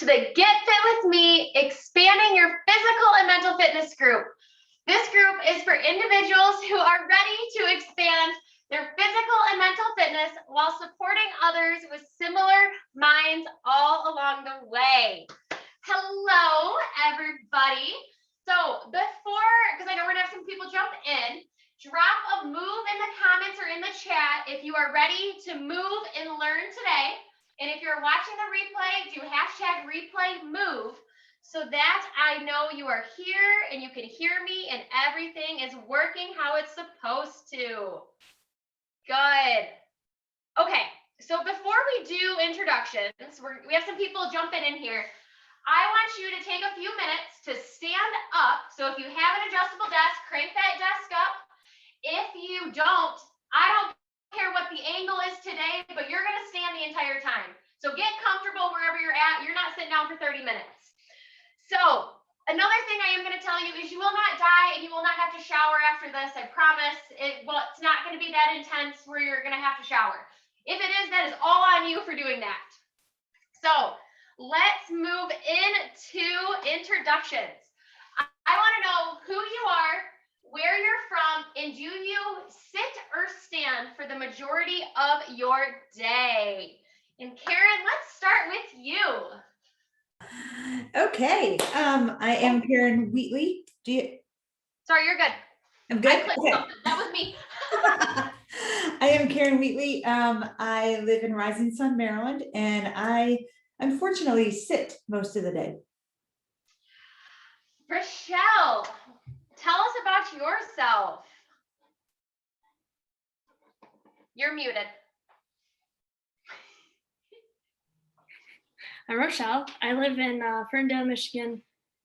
to the Get Fit With Me Expanding Your Physical and Mental Fitness group. This group is for individuals who are ready to expand their physical and mental fitness while supporting others with similar minds all along the way. Hello, everybody. So because I know we're gonna have some people jump in, drop a move in the comments or in the chat if you are ready to move and learn today. And if you're watching the replay, do hashtag replay move so that I know you are here and you can hear me and everything is working how it's supposed to. Good. Okay, so before we do introductions, we have some people jumping in here. I want you to take a few minutes to stand up. So if you have an adjustable desk, crank that desk up. If you don't, I don't care what the angle is today, but you're going to stand the entire time. So get comfortable wherever you're at. You're not sitting down for 30 minutes. So another thing I am going to tell you is you will not die and you will not have to shower after this. I promise. It's not going to be that intense where you're going to have to shower. If it is, that is all on you for doing that. So let's move into introductions. I want to know who you are, where you're from, and do you sit or stand for the majority of your day? And Karen, let's start with you. Okay, I am Karen Wheatley. Sorry, you're good. I'm good. I clicked something. That was me. I am Karen Wheatley. I live in Rising Sun, Maryland, and I unfortunately sit most of the day. Rochelle, tell us about yourself. You're muted. I'm Rochelle. I live in Ferndale, Michigan,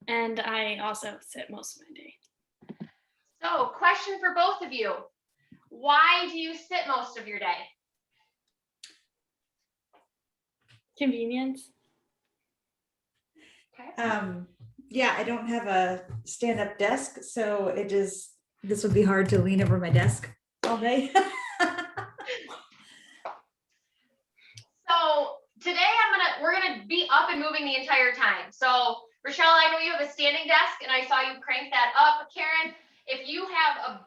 and I also sit most of my day. So, question for both of you. Why do you sit most of your day? Convenience. Okay. Yeah, I don't have a stand-up desk, so this would be hard to lean over my desk all day. So today we're gonna be up and moving the entire time. So Rochelle, I know you have a standing desk and I saw you crank that up. Karen, if you have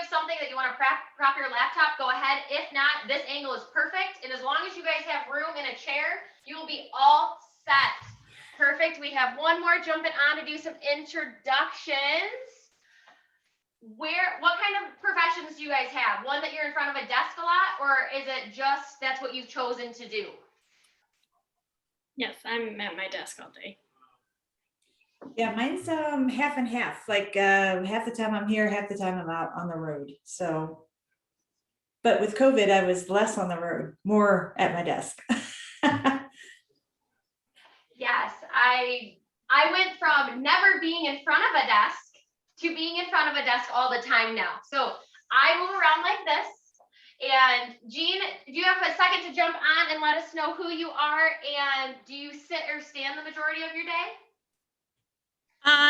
something that you want to prop your laptop, go ahead. If not, this angle is perfect. And as long as you guys have room in a chair, you will be all set. Perfect. We have one more jumping on to do some introductions. What kind of professions do you guys have? One that you're in front of a desk a lot, or is it just that's what you've chosen to do? Yes, I'm at my desk all day. Yeah, mine's half and half. Like half the time I'm here, half the time I'm out on the road. So, but with COVID, I was less on the road, more at my desk. Yes, I went from never being in front of a desk to being in front of a desk all the time now. So I move around like this. And Jean, do you have a second to jump on and let us know who you are? And do you sit or stand the majority of your day?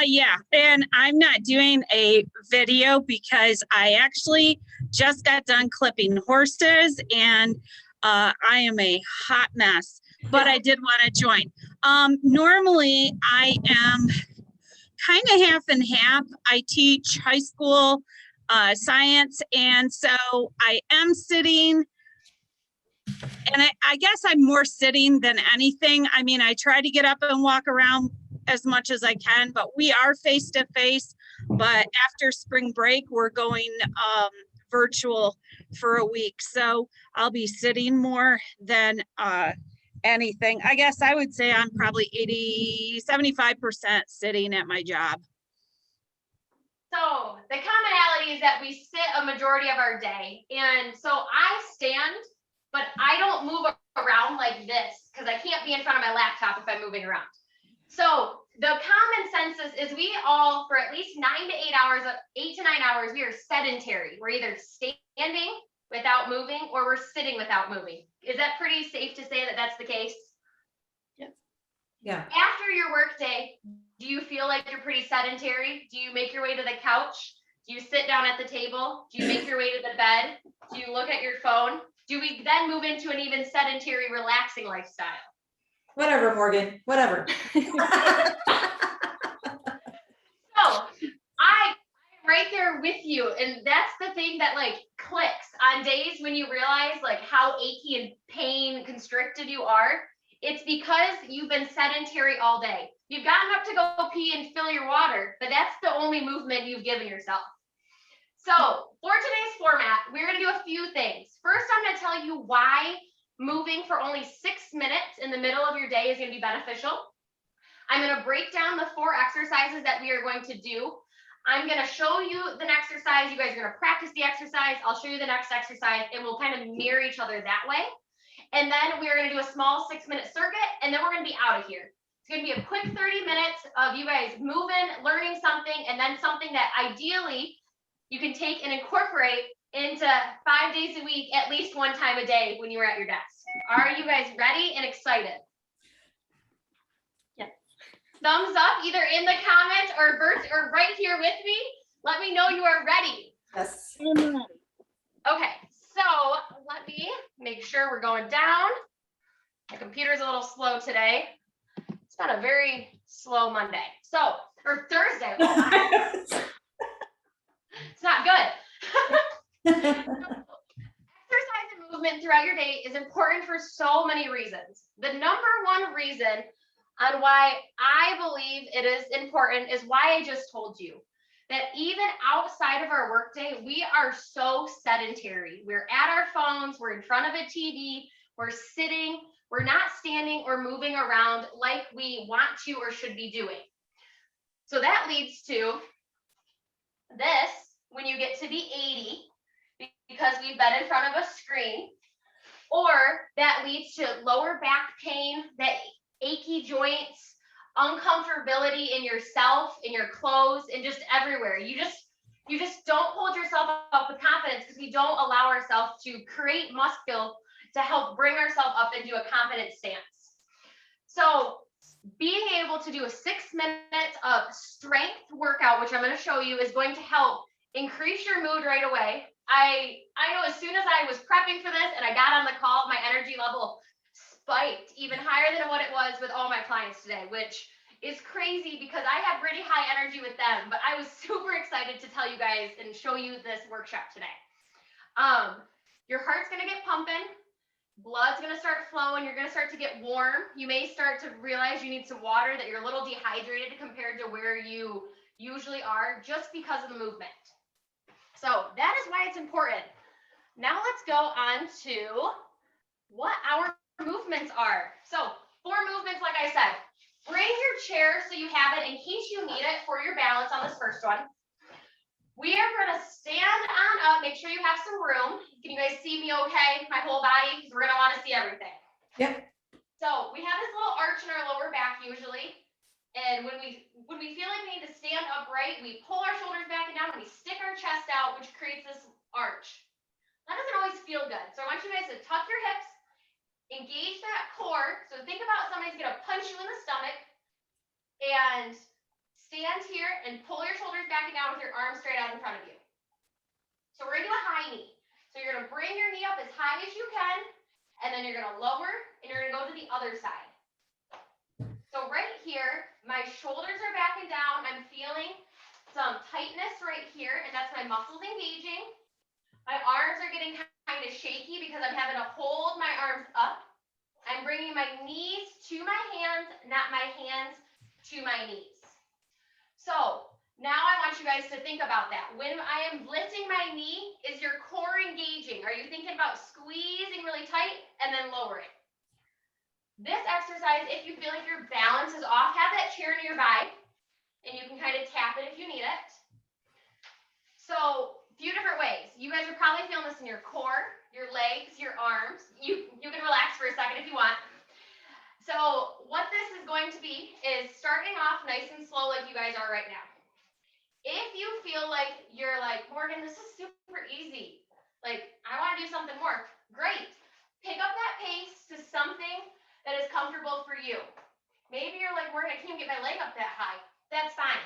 Yeah, and I'm not doing a video because I actually just got done clipping horses and I am a hot mess, but I did want to join. Normally I am kind of half and half. I teach high school science, and so I am sitting, and I guess I'm more sitting than anything. I mean, I try to get up and walk around as much as I can, but we are face to face. But after spring break, we're going virtual for a week. So I'll be sitting more than anything. I guess I would say I'm probably 75% sitting at my job. So the commonality is that we sit a majority of our day. And so I stand, but I don't move around like this because I can't be in front of my laptop if I'm moving around. So the common census is we all, for at least 8 to 9 hours, we are sedentary. We're either standing without moving or we're sitting without moving. Is that pretty safe to say that that's the case? Yes. Yeah. After your work day, do you feel like you're pretty sedentary? Do you make your way to the couch? Do you sit down at the table? Do you make your way to the bed? Do you look at your phone? Do we then move into an even sedentary, relaxing lifestyle? Whatever, Morgan, whatever. So I'm right there with you. And that's the thing that like clicks on days when you realize like how achy and pain constricted you are. It's because you've been sedentary all day. You've gotten up to go pee and fill your water, but that's the only movement you've given yourself. So for today's format, we're going to do a few things. First, I'm going to tell you why moving for only 6 minutes in the middle of your day is going to be beneficial. I'm going to break down the 4 exercises that we are going to do. I'm going to show you the next exercise. You guys are going to practice the exercise. I'll show you the next exercise, and we'll kind of mirror each other that way. And then we're going to do a small 6-minute circuit, and then we're going to be out of here. It's going to be a quick 30 minutes of you guys moving, learning something, and then something that ideally you can take and incorporate into 5 days a week, at least 1 time a day when you're at your desk. Are you guys ready and excited? Yes. Thumbs up either in the comments or right here with me. Let me know you are ready. Yes. Okay, so let me make sure we're going down. My computer's a little slow today. It's been a very slow Monday. So, or Thursday. Oh my. It's not good. Exercise and movement throughout your day is important for so many reasons. The number one reason on why I believe it is important is why I just told you that even outside of our workday, we are so sedentary. We're at our phones, we're in front of a TV, we're sitting, we're not standing or moving around like we want to or should be doing. So that leads to this when you get to be 80, because we've been in front of a screen, or that leads to lower back pain, that achy joints, uncomfortability in yourself, in your clothes, and just everywhere. You just don't hold yourself up with confidence because we don't allow ourselves to create muscle to help bring ourselves up into a confident stance. So being able to do a 6 minutes of strength workout, which I'm going to show you, is going to help increase your mood right away. I know as soon as I was prepping for this and I got on the call, my energy level spiked even higher than what it was with all my clients today, which is crazy because I have pretty high energy with them, but I was super excited to tell you guys and show you this workshop today. Your heart's going to get pumping. Blood's going to start flowing. You're going to start to get warm. You may start to realize you need some water, that you're a little dehydrated compared to where you usually are just because of the movement. So that is why it's important. Now let's go on to what our movements are. So 4 movements, like I said. Bring your chair so you have it in case you need it for your balance on this first one. We are going to stand on up. Make sure you have some room. Can you guys see me okay? My whole body? Because we're going to want to see everything. Yep. So we have this little arch in our lower back usually. And when we feel like we need to stand upright, we pull our shoulders back and down and we stick our chest out, which creates this arch. That doesn't always feel good. So I want you guys to tuck your hips, engage that core. So think about somebody's going to punch you in the stomach, and stand here and pull your shoulders back and down with your arms straight out in front of you. So we're going to do a high knee. So you're going to bring your knee up as high as you can, and then you're going to lower, and you're going to go to the other side. So right here, my shoulders are back and down. I'm feeling some tightness right here, and that's my muscles engaging. My arms are getting kind of shaky because I'm having to hold my arms up. I'm bringing my knees to my hands, not my hands to my knees. So now I want you guys to think about that. When I am lifting my knee, is your core engaging? Are you thinking about squeezing really tight and then lowering? This exercise, if you feel like your balance is off, have that chair nearby, and you can kind of tap it if you need it. So a few different ways. You guys are probably feeling this in your core, your legs, your arms. You can relax for a second if you want. So what this is going to be is starting off nice and slow like you guys are right now. If you feel like you're like, Morgan, this is super easy. Like, I want to do something more. Great. Pick up that pace to something that is comfortable for you. Maybe you're like, Morgan, I can't get my leg up that high. That's fine.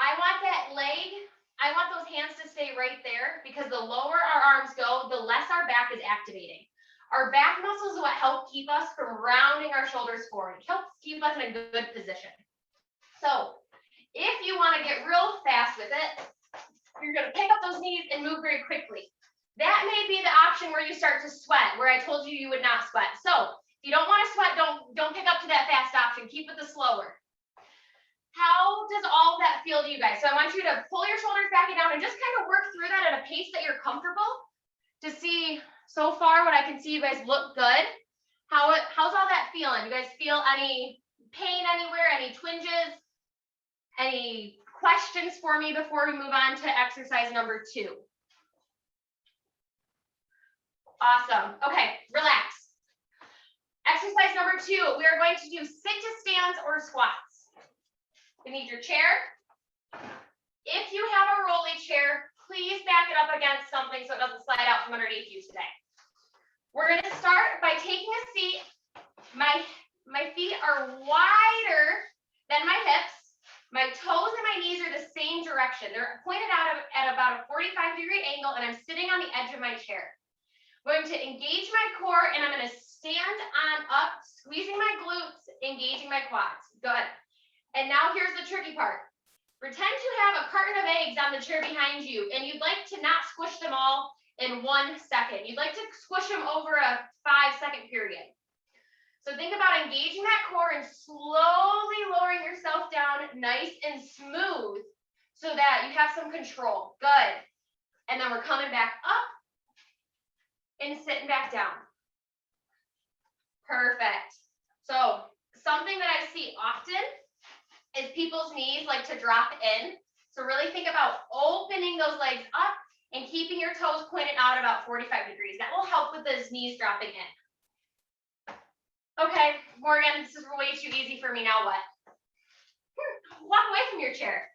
I want that leg, I want those hands to stay right there, because the lower our arms go, the less our back is activating. Our back muscles are what help keep us from rounding our shoulders forward. It helps keep us in a good position. So if you want to get real fast with it, you're going to pick up those knees and move very quickly. That may be the option where you start to sweat, where I told you you would not sweat. So if you don't want to sweat, don't pick up to that fast option. Keep with the slower. How does all that feel to you guys? So I want you to pull your shoulders back and down and just kind of work through that at a pace that you're comfortable to see so far what I can see you guys look good. How's all that feeling? You guys feel any pain anywhere, any twinges, any questions for me before we move on to exercise number 2? Awesome. Okay, relax. Exercise number 2, we are going to do sit to stands or squats. You need your chair. If you have a rolly chair, please back it up against something so it doesn't slide out from underneath you today. We're going to start by taking a seat. My feet are wider than my hips. My toes and my knees are the same direction. They're pointed out at about a 45-degree angle, and I'm sitting on the edge of my chair. I'm going to engage my core, and I'm going to stand on up, squeezing my glutes, engaging my quads. Good. And now here's the tricky part. Pretend you have a carton of eggs on the chair behind you, and you'd like to not squish them all in 1 second. You'd like to squish them over a 5-second period. So think about engaging that core and slowly lowering yourself down nice and smooth so that you have some control. Good. And then we're coming back up and sitting back down. Perfect. So something that I see often is people's knees like to drop in. So really think about opening those legs up and keeping your toes pointed out about 45 degrees. That will help with those knees dropping in. Okay, Morgan, this is way too easy for me. Now what? Walk away from your chair.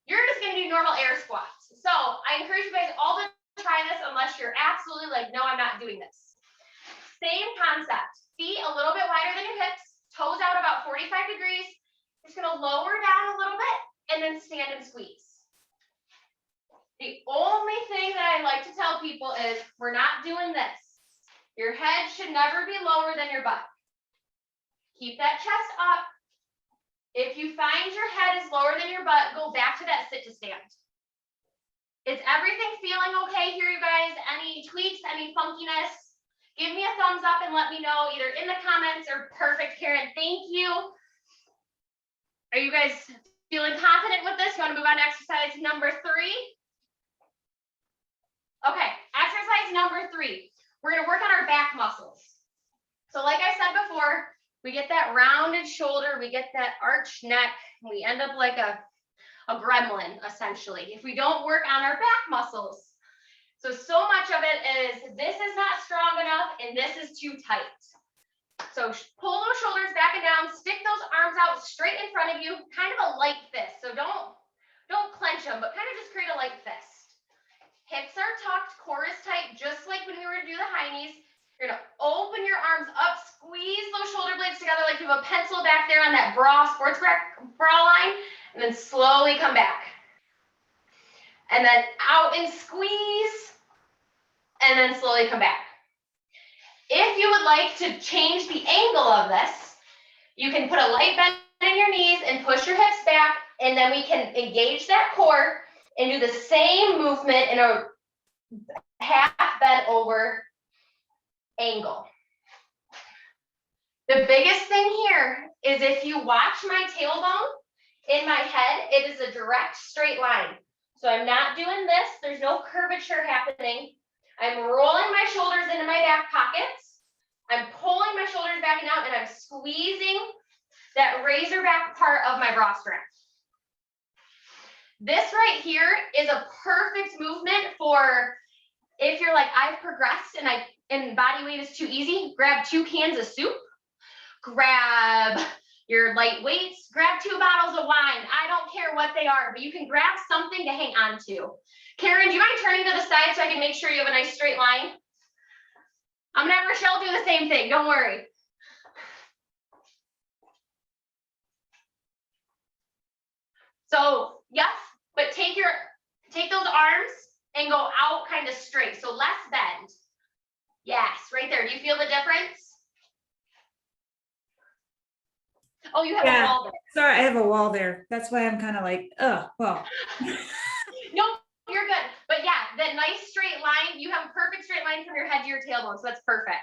You're just gonna do normal air squats. So I encourage you guys all to try this unless you're absolutely like, no, I'm not doing this. Same concept. Feet a little bit wider than your hips, toes out about 45 degrees. Just gonna lower down a little bit and then stand and squeeze. The only thing that I like to tell people is we're not doing this. Your head should never be lower than your butt. Keep that chest up. If you find your head is lower than your butt, go back to that sit to stand. Is everything feeling okay here, you guys? Any tweaks, any funkiness? Give me a thumbs up and let me know either in the comments or perfect, Karen. Thank you. Are you guys feeling confident with this? You want to move on to exercise number 3? Okay, exercise number 3. We're going to work on our back muscles. So like I said before, we get that rounded shoulder, we get that arched neck, and we end up like a gremlin, essentially, if we don't work on our back muscles. So much of it is this is not strong enough and this is too tight. So pull those shoulders back and down, stick those arms out straight in front of you, kind of a light fist. So don't clench them, but kind of just create a light fist. Hips are tucked, core is tight, just like when we were to do the high knees. You're gonna open your arms up, squeeze those shoulder blades together like you have a pencil back there on that sports bra line, and then slowly come back. And then out and squeeze, and then slowly come back. If you would like to change the angle of this, you can put a light bend in your knees and push your hips back, and then we can engage that core and do the same movement in a half bent over angle. The biggest thing here is if you watch my tailbone in my head, it is a direct straight line. So I'm not doing this. There's no curvature happening. I'm rolling my shoulders into my back pockets. I'm pulling my shoulders back and out, and I'm squeezing that razor back part of my bra strap. This right here is a perfect movement for if you're like, I've progressed and body weight is too easy, grab 2 cans of soup, grab your light weights, grab 2 bottles of wine. I don't care what they are, but you can grab something to hang on to. Karen, do you mind turning to the side so I can make sure you have a nice straight line? I'm gonna have Rochelle do the same thing, don't worry. So yes, but take those arms and go out kind of straight. So less bend. Yes, right there. here. Do you feel the difference? Oh, you have Yeah. a wall there. Sorry, I have a wall there. That's why I'm kind of like, well, Nope, you're good. But yeah, that nice straight line, you have a perfect straight line from your head to your tailbone, so that's perfect.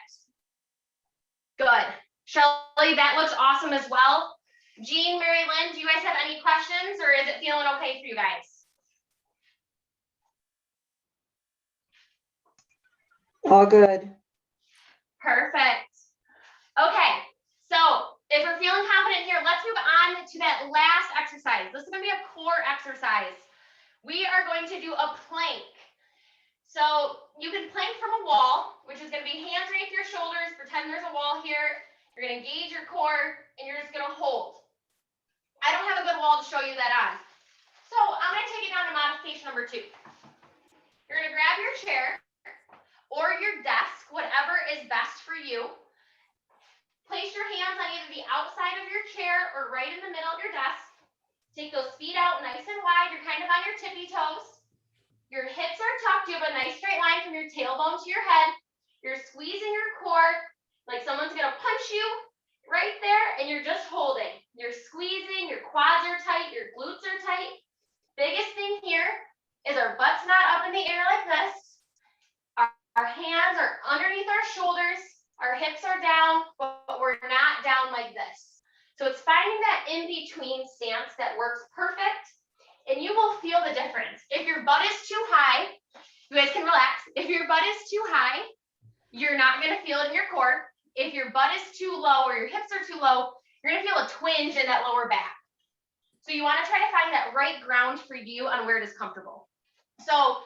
Good. Shelly, that looks awesome as well. Jean, Mary Lynn, do you guys have any questions or is it feeling okay for you guys? All good. Perfect. Okay, so if we're feeling confident here, let's move on to that last exercise. This is gonna be a core exercise. We are going to do a plank. So you can plank from a wall, which is gonna be hands underneath your shoulders, pretend there's a wall here. You're gonna engage your core and you're just gonna hold. I don't have a good wall to show you that on. So I'm gonna take it down to modification number 2. You're gonna grab your chair or your desk, whatever is best for you. Place your hands on either the outside of your chair or right in the middle of your desk. Take those feet out nice and wide. You're kind of on your tippy toes. Your hips are tucked. You have a nice straight line from your tailbone to your head. You're squeezing your core like someone's gonna punch you right there, and you're just holding. You're squeezing, your quads are tight, your glutes are tight. Biggest thing here is our butt's not up in the air like this. Our hands are underneath our shoulders. Our hips are down, but we're not down like this. So it's finding that in-between stance that works perfect, and you will feel the difference. If your butt is too high, you guys can relax. If your butt is too high, you're not gonna feel it in your core. If your butt is too low or your hips are too low, you're gonna feel a twinge in that lower back. So you wanna try to find that right ground for you on where it is comfortable. So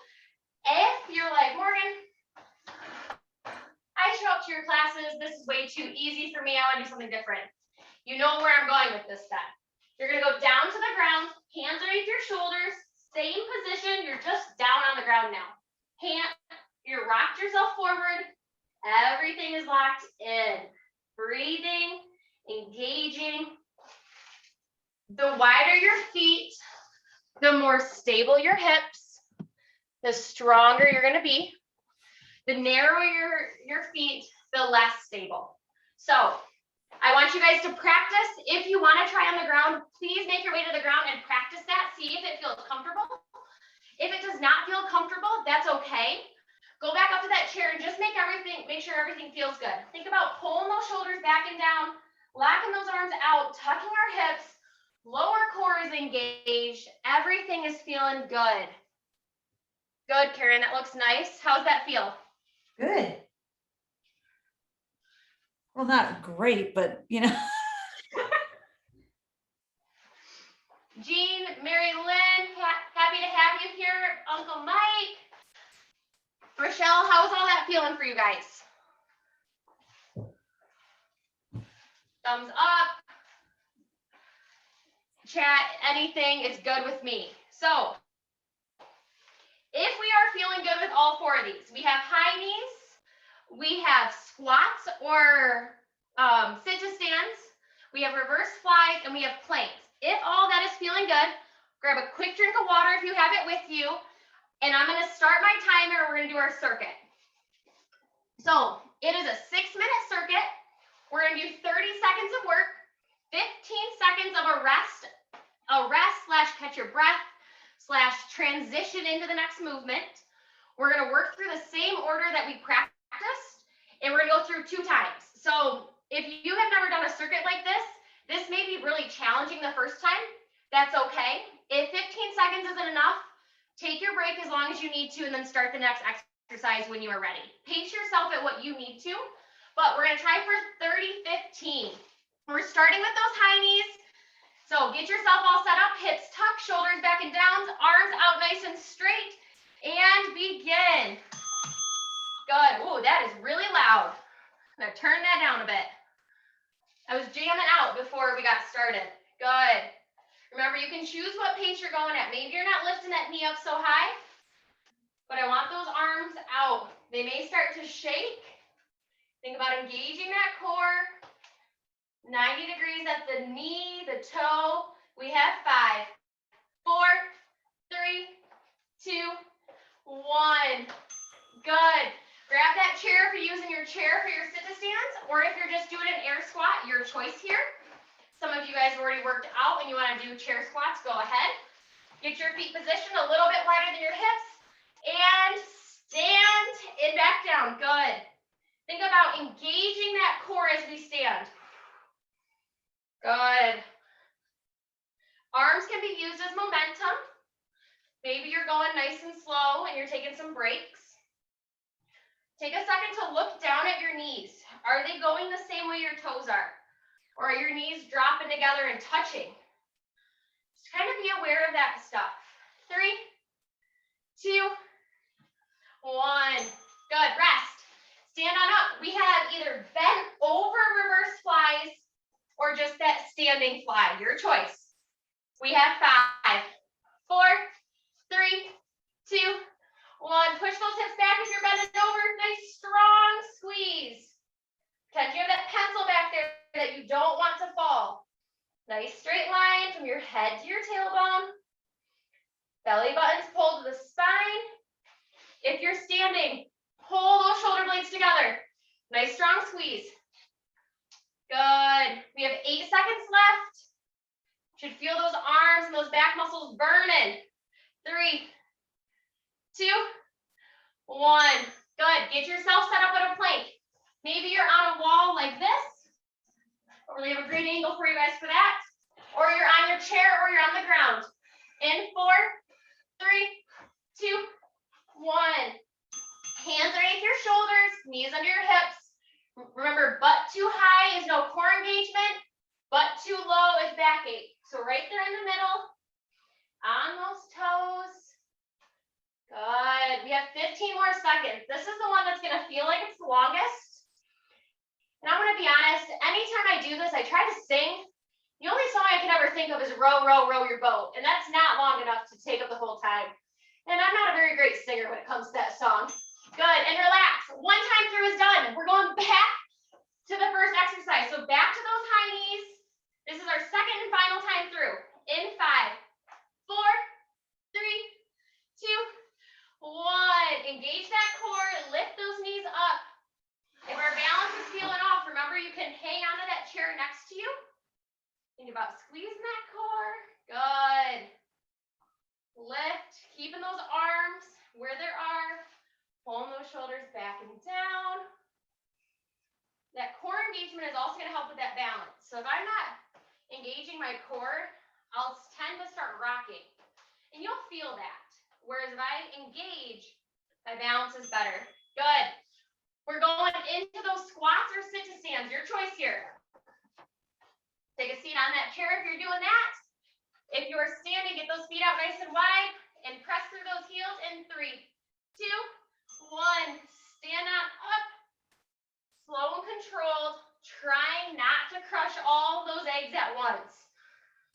if you're like, Morgan, I show up to your classes, this is way too easy for me, I wanna do something different. You know where I'm going with this step. You're gonna go down to the ground, hands underneath your shoulders, same position, you're just down on the ground now. You rocked yourself forward, everything is locked in. Breathing, engaging. The wider your feet, the more stable your hips, the stronger you're gonna be. The narrower your feet, the less stable. So I want you guys to practice. If you want to try on the ground, please make your way to the ground and practice that. See if it feels comfortable. If it does not feel comfortable, that's okay. Go back up to that chair and just make sure everything feels good. Think about pulling those shoulders back and down, locking those arms out, tucking our hips, lower core is engaged. Everything is feeling good. Good, Karen, that looks nice. How's that feel? good. Well, not great, but you know. Jean, Mary Lynn, happy to have you here. Uncle Mike. Rochelle, how's all that feeling for you guys? Thumbs up. Chat, anything is good with me. So, if we are feeling good with all 4 of these, we have high knees, we have squats or sit to stands, we have reverse flies, and we have planks. If all that is feeling good, grab a quick drink of water if you have it with you, and I'm gonna start my timer, we're gonna do our circuit. So it is a 6-minute circuit. We're gonna do 30 seconds of work, 15 seconds of a rest / catch your breath / transition into the next movement. We're gonna work through the same order that we practiced, and we're gonna go through 2 times. So if you have never done a circuit like this may be really challenging the first time. That's okay. If 15 seconds isn't enough, take your break as long as you need to, and then start the next exercise when you are ready. Pace yourself at what you need to, but we're gonna try for 30-15. We're starting with those high knees. So get yourself all set up, hips tucked, shoulders back and down, arms out nice and straight, and begin. Good. Ooh, that is really loud. I'm gonna turn that down a bit. I was jamming out before we got started. Good. Remember, you can choose what pace you're going at. Maybe you're not lifting that knee up so high, but I want those arms out. They may start to shake. Think about engaging that core. 90 degrees at the knee, the toe. We have 5, 4, 3, 2, 1. Good. Grab that chair if you're using your chair for your sit to stands, or if you're just doing an air squat, your choice here. Some of you guys have already worked out and you want to do chair squats, go ahead. Get your feet positioned a little bit wider than your hips and stand and back down. Good. Think about engaging that core as we stand. Good. Arms can be used as momentum. Maybe you're going nice and slow and you're taking some breaks. Take a second to look down at your knees. Are they going the same way your toes are? Or are your knees dropping together and touching? Just kind of be aware of that stuff. 3, 2, 1. Good, rest. Stand on up. We have either bent over reverse flies or just that standing fly, your choice. We have 5, 4, 3, 2, 1. Push those hips back if you're bending over. Nice strong squeeze. Pretend you have that pencil back there that you don't want to fall. Nice straight line from your head to your tailbone. Belly buttons pulled to the spine. If you're standing, pull those shoulder blades together. Nice strong squeeze. Good. We have 8 seconds left. Should feel those arms and those back muscles burning. 3, 2, 1. Good. Get yourself set up at a plank. Maybe you're on a wall like this. Or we have a great angle for you guys for that. Or you're on your chair or you're on the ground. In 4, 3, 2, 1. Hands underneath your shoulders, knees under your hips. Remember, butt too high is no core engagement. Butt too low is backache. So right there in the middle, on those toes. Good. We have 15 more seconds. This is the one that's going to feel like it's the longest. And I'm going to be honest, anytime I do this, I try to sing. The only song I can ever think of is Row, Row, Row Your Boat. And that's not long enough to take up the whole time. And I'm not a very great singer when it comes to that song. Good, and relax. One time through is done. We're going back to the first exercise. So back to those high knees. This is our second and final time through. In 5, 4, 3, 2, 1. Engage that core, lift those knees up. If our balance is feeling off, remember you can hang onto that chair next to you. Think about squeezing that core. Good. Lift, keeping those arms where they are. Pulling those shoulders back and down. That core engagement is also going to help with that balance. So if I'm not engaging my core, I'll tend to start rocking. And you'll feel that. Whereas if I engage, my balance is better. Good. We're going into those squats or sit to stands. Your choice here. Take a seat on that chair if you're doing that. If you're standing, get those feet out nice and wide and press through those heels in 3, 2, 1. Stand on up. Slow and controlled. Trying not to crush all those eggs at once.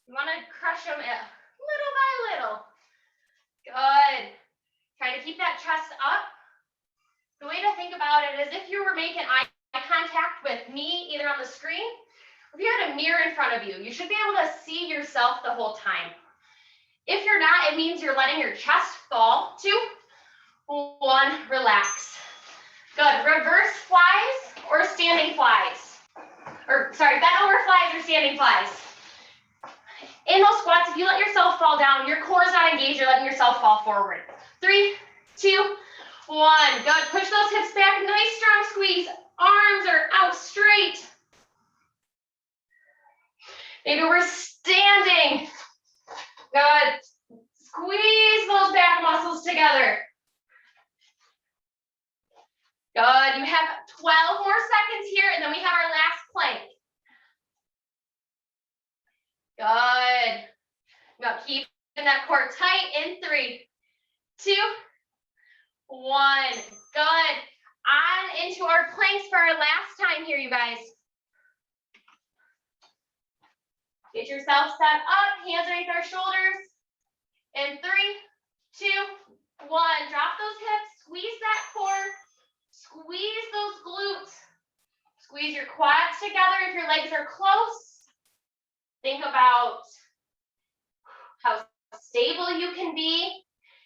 You want to crush them little by little. Good. Try to keep that chest up. The way to think about it is if you were making eye contact with me, either on the screen, or if you had a mirror in front of you, you should be able to see yourself the whole time. If you're not, it means you're letting your chest fall. 2, 1, relax. Good. Reverse flies or standing flies. Or sorry, bent over flies or standing flies. In those squats, if you let yourself fall down, your core is not engaged, you're letting yourself fall forward. 3, 2, 1. Good. Push those hips back. Nice strong squeeze. Arms are out straight. Maybe we're standing. Good. Squeeze those back muscles together. Good. You have 12 more seconds here, and then we have our last plank. Good. Now keep that core tight in 3, 2, 1. Good. On into our planks for our last time here, you guys. Get yourself set up, hands underneath our shoulders. In 3, 2, 1. Drop those hips, squeeze that core, squeeze those glutes. Squeeze your quads together if your legs are close. Think about how stable you can be.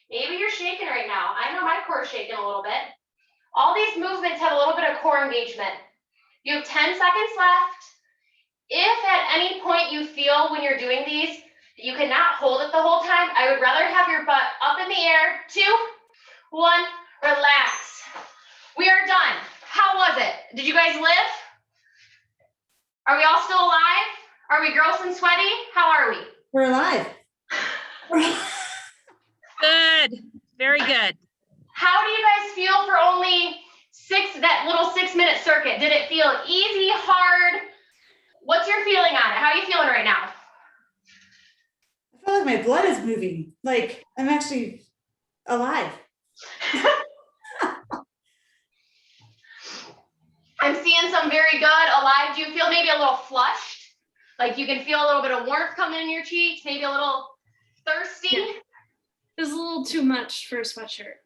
Maybe you're shaking right now. I know my core is shaking a little bit. All these movements have a little bit of core engagement. You have 10 seconds left. If at any point you feel when you're doing these, that you cannot hold it the whole time, I would rather have your butt up in the air. 2, 1, relax. We are done. How was it? Did you guys live? Are we all still alive? Are we gross and sweaty? How are we? We're alive. Good, very good. How do you guys feel for only that little 6-minute circuit? Did it feel easy, hard? What's your feeling on it? How are you feeling right now? I feel like my blood is moving. Like I'm actually alive. I'm seeing some very good, alive. Do you feel maybe a little flushed? Like you can feel a little bit of warmth coming in your cheeks, maybe a little thirsty? Yeah. It was a little too much for a sweatshirt.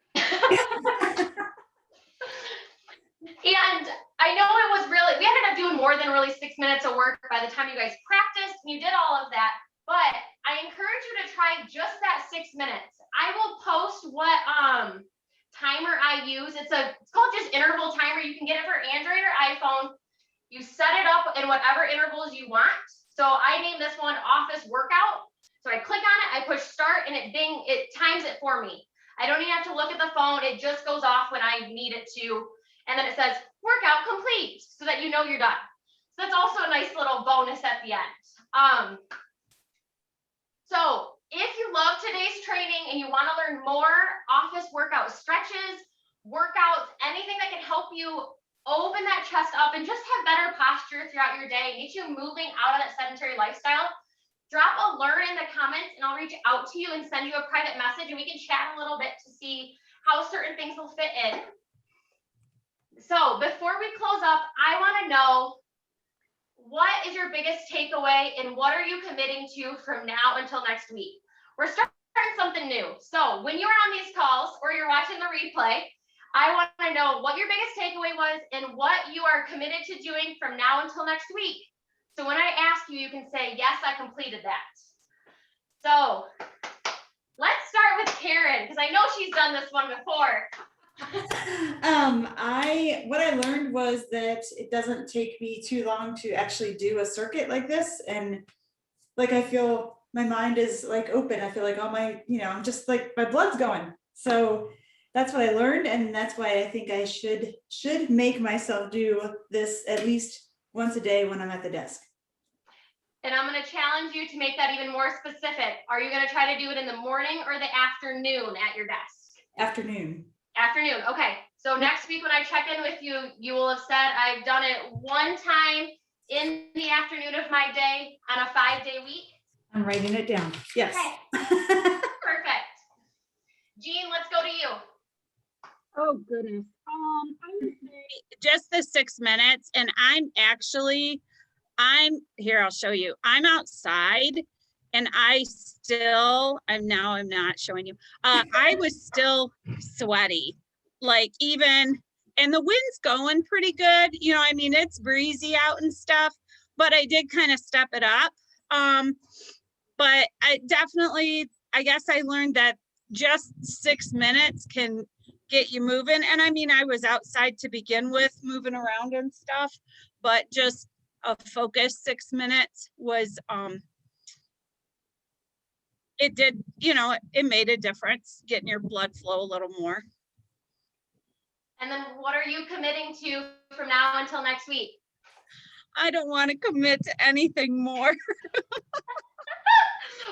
And I know it was really, we ended up doing more than really 6 minutes of work by the time you guys practiced and you did all of that, but I encourage you to try just that 6 minutes. I will post what timer I use. It's called just interval timer. You can get it for Android or iPhone. You set it up in whatever intervals you want. So I named this one office workout. So I click on it, I push start, and it times it for me. I don't even have to look at the phone. It just goes off when I need it to. And then it says workout complete so that you know you're done. So that's also a nice little bonus at the end. So if you love today's training and you want to learn more office workout stretches, workouts, anything that can help you open that chest up and just have better posture throughout your day, get you moving out of that sedentary lifestyle, drop a learn in the comments and I'll reach out to you and send you a private message and we can chat a little bit to see how certain things will fit in. So before we close up, I want to know, what is your biggest takeaway and what are you committing to from now until next week? We're starting something new. So when you're on these calls or you're watching the replay, I want to know what your biggest takeaway was and what you are committed to doing from now until next week. So when I ask you, you can say, yes, I completed that. So let's start with Karen, because I know she's done this one before. What I learned was that it doesn't take me too long to actually do a circuit like this. And like, I feel my mind is like open. I feel like all my, I'm just like, my blood's going. So that's what I learned. And that's why I think I should make myself do this at least once a day when I'm at the desk. And I'm going to challenge you to make that even more specific. Are you going to try to do it in the morning or the afternoon at your desk? Afternoon. Afternoon. Okay. So next week when I check in with you, you will have said I've done it one time in the afternoon of my day on a 5-day week. I'm writing it down. Yes. Okay. Perfect. Jean, let's go to you. Oh, goodness. I would say just the 6 minutes, and I'm here, I'll show you. I'm outside and I'm not showing you. I was still sweaty, like and the wind's going pretty good. It's breezy out and stuff, but I did kind of step it up. But I guess I learned that just 6 minutes can get you moving. And I was outside to begin with, moving around and stuff, but just a focused 6 minutes was, it did, it made a difference, getting your blood flow a little more. And then what are you committing to from now until next week? I don't want to commit to anything more.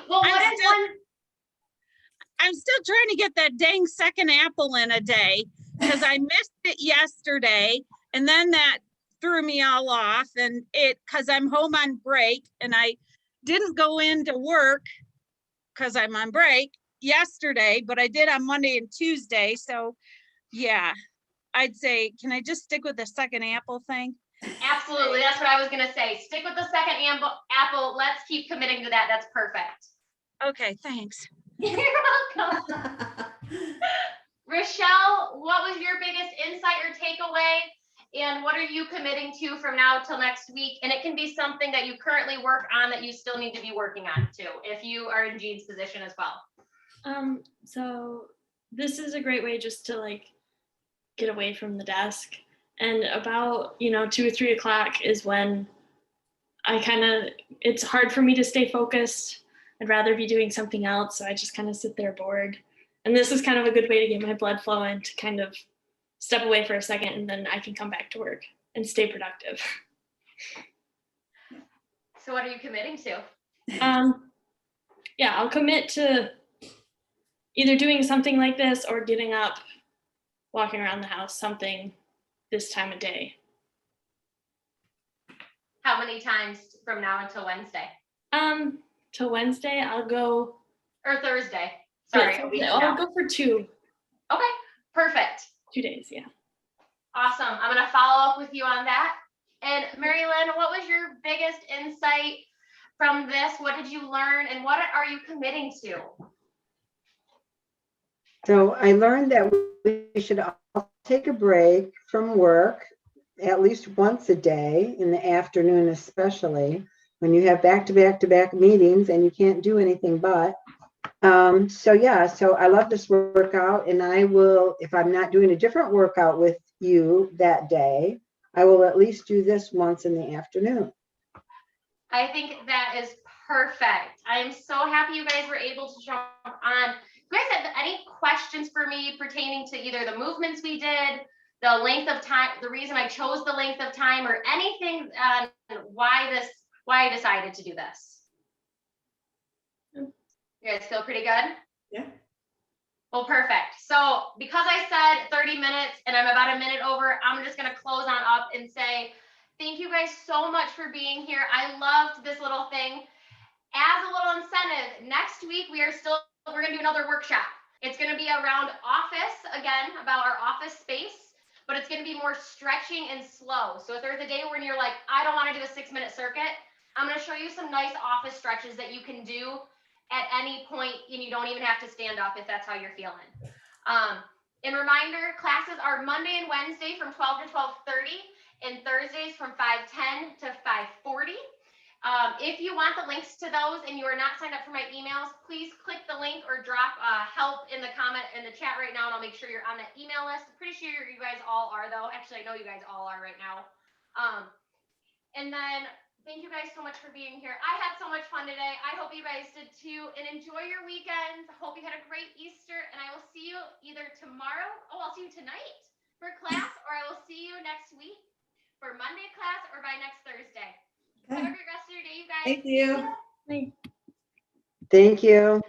Well, I'm still trying to get that dang second apple in a day because I missed it yesterday. And then that threw me all off because I'm home on break and I didn't go into work because I'm on break yesterday, but I did on Monday and Tuesday. So yeah, I'd say, can I just stick with the second apple thing? Absolutely. That's what I was going to say. Stick with the second apple. Let's keep committing to that. That's perfect. Okay, thanks. You're welcome. Rochelle, what was your biggest insight or takeaway? And what are you committing to from now till next week? And it can be something that you currently work on that you still need to be working on too, if you are in Jean's position as well. So this is a great way just to get away from the desk. And about, 2 or 3 o'clock is when it's hard for me to stay focused. I'd rather be doing something else. So I just kind of sit there bored. And this is kind of a good way to get my blood flowing, to kind of step away for a second, and then I can come back to work and stay productive. So what are you committing to? Yeah, I'll commit to either doing something like this or getting up, walking around the house, something this time of day. How many times from now until Wednesday? Till Wednesday, I'll go. Or Thursday? Sorry, a week from I'll now. go for 2 Okay, perfect. 2 days. Yeah. Awesome. I'm going to follow up with you on that. And Mary Lynn, what was your biggest insight from this? What did you learn, and what are you committing to? So I learned that we should all take a break from work at least once a day, in the afternoon especially, when you have back-to-back meetings and you can't do anything but. So I love this workout, and I will, if I'm not doing a different workout with you that day, I will at least do this once in the afternoon. I think that is perfect. I am so happy you guys were able to jump on. You guys have any questions for me pertaining to either the movements we did, the length of time, the reason I chose the length of time, or anything on why I decided to do this? You guys feel pretty good? Yeah. Well, perfect. So because I said 30 minutes and I'm about a minute over, I'm just going to close on up and say, thank you guys so much for being here. I loved this little thing. As a little incentive, next week we're going to do another workshop. It's going to be around office, again, about our office space, but it's going to be more stretching and slow. So if there's a day when you're like, I don't want to do a 6-minute circuit, I'm going to show you some nice office stretches that you can do at any point, and you don't even have to stand up if that's how you're feeling. And reminder, classes are Monday and Wednesday from 12 to 12:30 and Thursdays from 5:10 to 5:40. If you want the links to those and you are not signed up for my emails, please click the link or drop help in the comment in the chat right now, and I'll make sure you're on that email list. I'm pretty sure you guys all are, though. Actually, I know you guys all are right now. And then thank you guys so much for being here. I had so much fun today. I hope you guys did too. And enjoy your weekends. Hope you had a great Easter. And I will see you either tomorrow. Oh, I'll see you tonight for class, or I will see you next week for Monday class, or by next Thursday. Okay. Have a great rest of your day, you guys. Thank you. Thanks. Thank you.